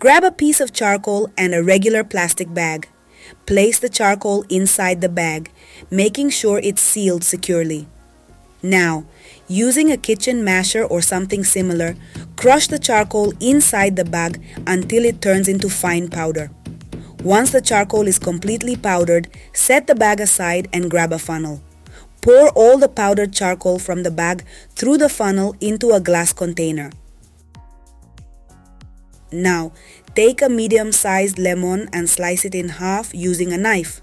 Grab a piece of charcoal and a regular plastic bag. Place the charcoal inside the bag, making sure it's sealed securely. Now, using a kitchen masher or something similar, crush the charcoal inside the bag until it turns into fine powder. Once the charcoal is completely powdered, set the bag aside and grab a funnel. Pour all the powdered charcoal from the bag through the funnel into a glass container. Now, take a medium-sized lemon and slice it in half using a knife.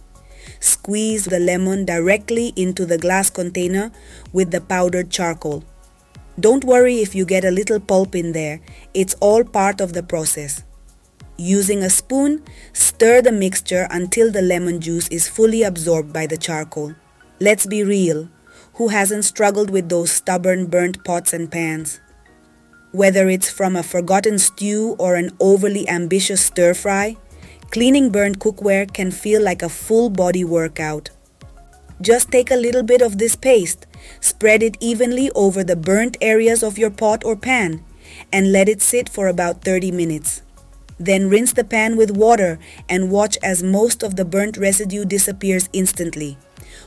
Squeeze the lemon directly into the glass container with the powdered charcoal. Don't worry if you get a little pulp in there, it's all part of the process. Using a spoon, stir the mixture until the lemon juice is fully absorbed by the charcoal. Let's be real, who hasn't struggled with those stubborn burnt pots and pans? Whether it's from a forgotten stew or an overly ambitious stir-fry, cleaning burnt cookware can feel like a full-body workout. Just take a little bit of this paste, spread it evenly over the burnt areas of your pot or pan, and let it sit for about 30 minutes. Then rinse the pan with water and watch as most of the burnt residue disappears instantly.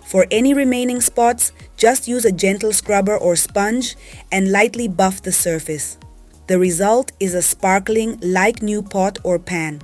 For any remaining spots, just use a gentle scrubber or sponge and lightly buff the surface. The result is a sparkling, like new pot or pan.